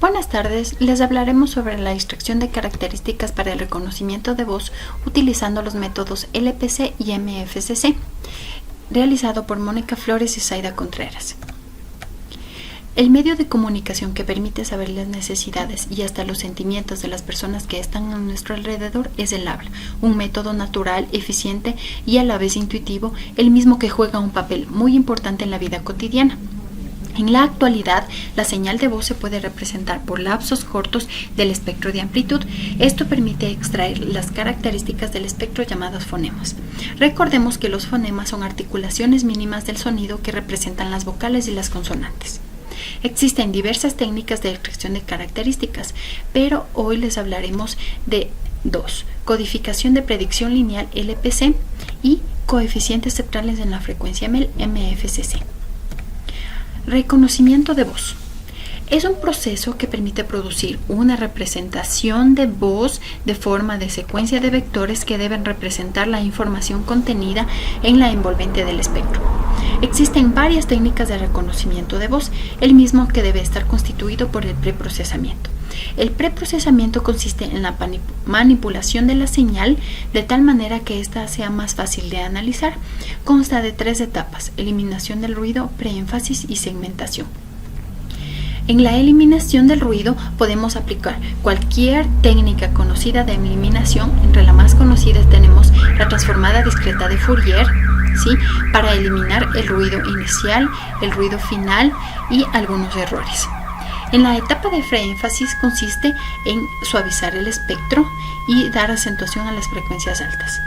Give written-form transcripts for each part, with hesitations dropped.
Buenas tardes, les hablaremos sobre la extracción de características para el reconocimiento de voz utilizando los métodos LPC y MFCC, realizado por Mónica Flores y Zaida Contreras. El medio de comunicación que permite saber las necesidades y hasta los sentimientos de las personas que están a nuestro alrededor es el habla, un método natural, eficiente y a la vez intuitivo, el mismo que juega un papel muy importante en la vida cotidiana. En la actualidad, la señal de voz se puede representar por lapsos cortos del espectro de amplitud. Esto permite extraer las características del espectro llamados fonemas. Recordemos que los fonemas son articulaciones mínimas del sonido que representan las vocales y las consonantes. Existen diversas técnicas de extracción de características, pero hoy les hablaremos de dos: codificación de predicción lineal LPC y coeficientes centrales en la frecuencia MFCC. Reconocimiento de voz. Es un proceso que permite producir una representación de voz de forma de secuencia de vectores que deben representar la información contenida en la envolvente del espectro. Existen varias técnicas de reconocimiento de voz, el mismo que debe estar constituido por el preprocesamiento. El preprocesamiento consiste en la manipulación de la señal de tal manera que ésta sea más fácil de analizar. Consta de 3 etapas: eliminación del ruido, preénfasis y segmentación. En la eliminación del ruido podemos aplicar cualquier técnica conocida de eliminación. Entre las más conocidas tenemos la transformada discreta de Fourier, ¿sí?, para eliminar el ruido inicial, el ruido final y algunos errores. En la etapa de preénfasis consiste en suavizar el espectro y dar acentuación a las frecuencias altas.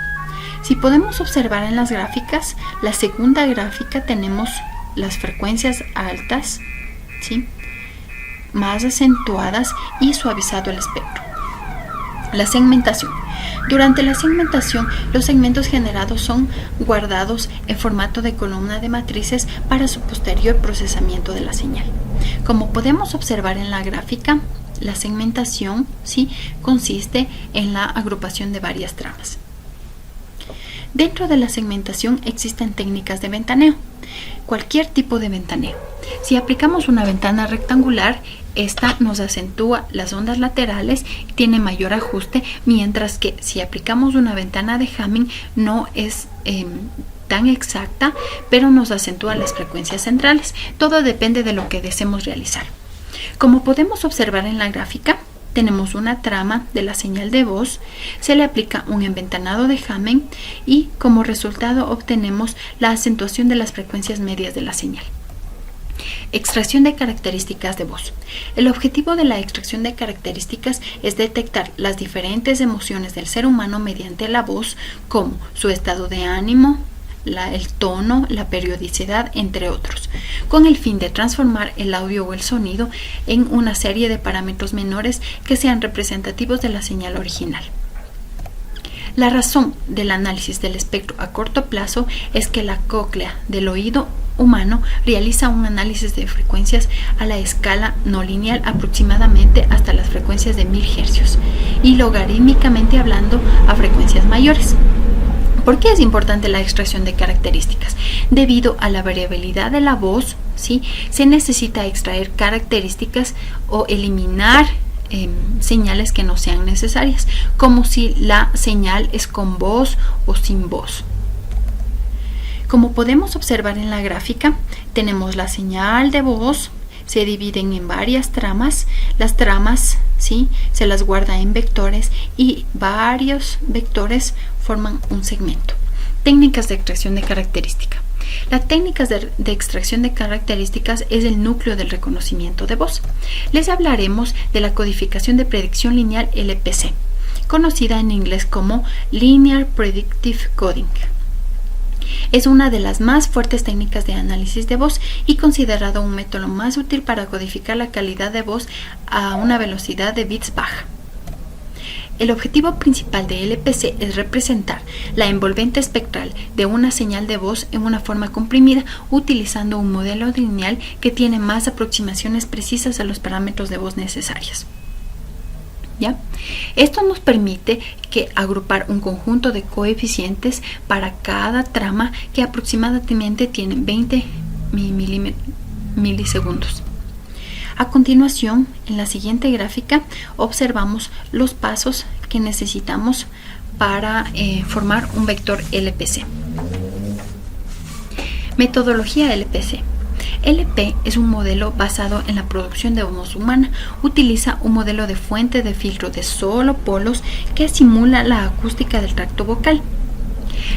Si podemos observar en las gráficas, la segunda gráfica tenemos las frecuencias altas, ¿sí?, más acentuadas y suavizado el espectro. La segmentación. Durante la segmentación, los segmentos generados son guardados en formato de columna de matrices para su posterior procesamiento de la señal. Como podemos observar en la gráfica, la segmentación, ¿sí?, consiste en la agrupación de varias tramas. Dentro de la segmentación existen técnicas de ventaneo. Cualquier tipo de ventaneo. Si aplicamos una ventana rectangular, esta nos acentúa las ondas laterales y tiene mayor ajuste, mientras que si aplicamos una ventana de Hamming no es tan exacta, pero nos acentúa las frecuencias centrales. Todo depende de lo que deseemos realizar. Como podemos observar en la gráfica, tenemos una trama de la señal de voz, se le aplica un enventanado de Hamming y como resultado obtenemos la acentuación de las frecuencias medias de la señal. Extracción de características de voz. El objetivo de la extracción de características es detectar las diferentes emociones del ser humano mediante la voz, como su estado de ánimo, el tono, la periodicidad, entre otros, con el fin de transformar el audio o el sonido en una serie de parámetros menores que sean representativos de la señal original. La razón del análisis del espectro a corto plazo es que la cóclea del oído humano realiza un análisis de frecuencias a la escala no lineal aproximadamente hasta las frecuencias de 1000 Hz y logarítmicamente hablando a frecuencias mayores. ¿Por qué es importante la extracción de características? Debido a la variabilidad de la voz, ¿sí?, se necesita extraer características o eliminar señales que no sean necesarias, como si la señal es con voz o sin voz. Como podemos observar en la gráfica, tenemos la señal de voz, se dividen en varias tramas. Las tramas, ¿sí?, se las guarda en vectores y varios vectores forman un segmento. Técnicas de extracción de característica. Las técnicas de extracción de características es el núcleo del reconocimiento de voz. Les hablaremos de la codificación de predicción lineal LPC, conocida en inglés como Linear Predictive Coding. Es una de las más fuertes técnicas de análisis de voz y considerado un método más útil para codificar la calidad de voz a una velocidad de bits baja. El objetivo principal de LPC es representar la envolvente espectral de una señal de voz en una forma comprimida utilizando un modelo lineal que tiene más aproximaciones precisas a los parámetros de voz necesarias. ¿Ya? Esto nos permite agrupar un conjunto de coeficientes para cada trama que aproximadamente tiene 20 milisegundos. A continuación, en la siguiente gráfica, observamos los pasos que necesitamos para formar un vector LPC. Metodología LPC. LP es un modelo basado en la producción de voz humana. Utiliza un modelo de fuente de filtro de solo polos que simula la acústica del tracto vocal.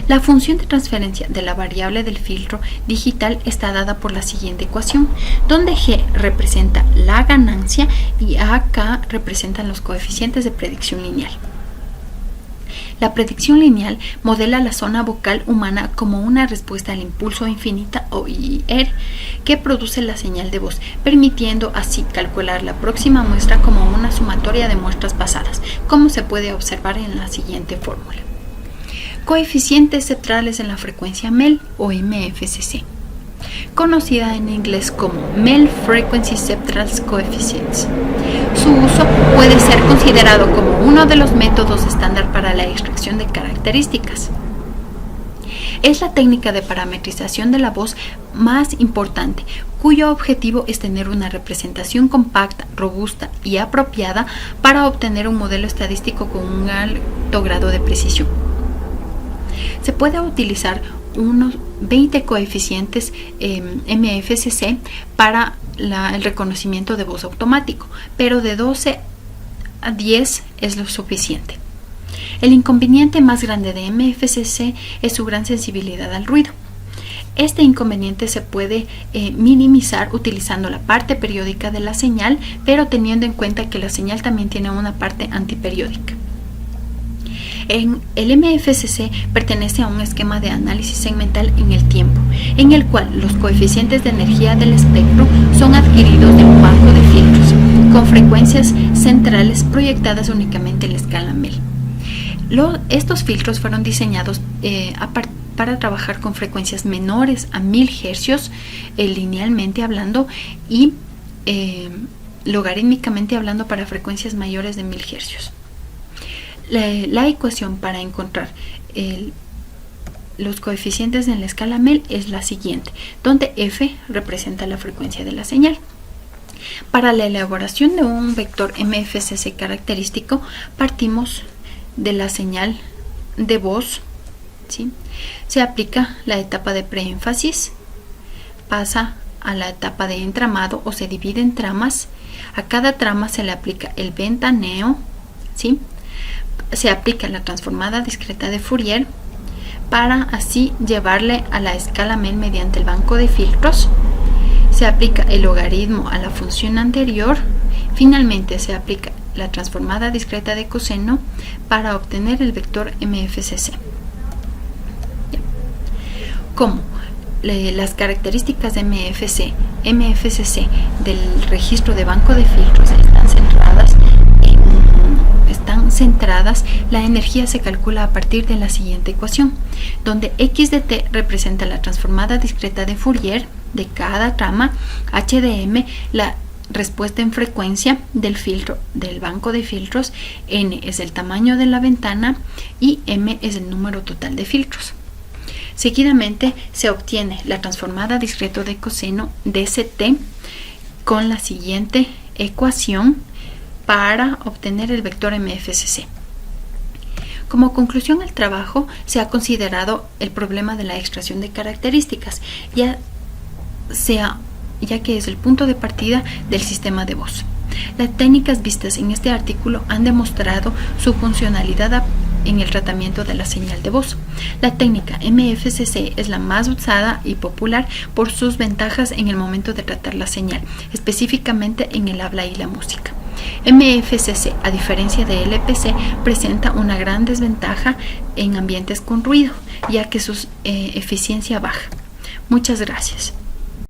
La función de transferencia de la variable del filtro digital está dada por la siguiente ecuación, donde G representa la ganancia y AK representan los coeficientes de predicción lineal. La predicción lineal modela la zona vocal humana como una respuesta al impulso infinita o IR que produce la señal de voz, permitiendo así calcular la próxima muestra como una sumatoria de muestras pasadas, como se puede observar en la siguiente fórmula. Coeficientes centrales en la frecuencia MEL o MFCC, conocida en inglés como MEL Frequency Central Coefficients. Su uso puede ser considerado como uno de los métodos estándar para la extracción de características. Es la técnica de parametrización de la voz más importante, cuyo objetivo es tener una representación compacta, robusta y apropiada para obtener un modelo estadístico con un alto grado de precisión. Se puede utilizar unos 20 coeficientes MFCC para el reconocimiento de voz automático, pero de 12 a 10 es lo suficiente. El inconveniente más grande de MFCC es su gran sensibilidad al ruido. Este inconveniente se puede minimizar utilizando la parte periódica de la señal, pero teniendo en cuenta que la señal también tiene una parte antiperiódica. El MFCC pertenece a un esquema de análisis segmental en el tiempo, en el cual los coeficientes de energía del espectro son adquiridos de un banco de filtros, con frecuencias centrales proyectadas únicamente en la escala MEL. Estos filtros fueron diseñados para trabajar con frecuencias menores a 1000 Hz, linealmente hablando, y logarítmicamente hablando para frecuencias mayores de 1000 Hz. La ecuación para encontrar los coeficientes en la escala MEL es la siguiente, donde F representa la frecuencia de la señal. Para la elaboración de un vector MFCC característico, partimos de la señal de voz, ¿sí? Se aplica la etapa de preénfasis, pasa a la etapa de entramado o se divide en tramas. A cada trama se le aplica el ventaneo, ¿sí? Se aplica la transformada discreta de Fourier para así llevarle a la escala MEL mediante el banco de filtros. Se aplica el logaritmo a la función anterior. Finalmente se aplica la transformada discreta de coseno para obtener el vector MFCC. Como las características de MFCC del registro de banco de filtros están centradas, la energía se calcula a partir de la siguiente ecuación, donde x de t representa la transformada discreta de Fourier de cada trama, h de m la respuesta en frecuencia del filtro del banco de filtros, n es el tamaño de la ventana y m es el número total de filtros. Seguidamente se obtiene la transformada discreta de coseno dct con la siguiente ecuación para obtener el vector MFCC. Como conclusión al trabajo, se ha considerado el problema de la extracción de características, ya que es el punto de partida del sistema de voz. Las técnicas vistas en este artículo han demostrado su funcionalidad en el tratamiento de la señal de voz. La técnica MFCC es la más usada y popular por sus ventajas en el momento de tratar la señal, específicamente en el habla y la música. MFCC, a diferencia de LPC, presenta una gran desventaja en ambientes con ruido, ya que su eficiencia baja. Muchas gracias.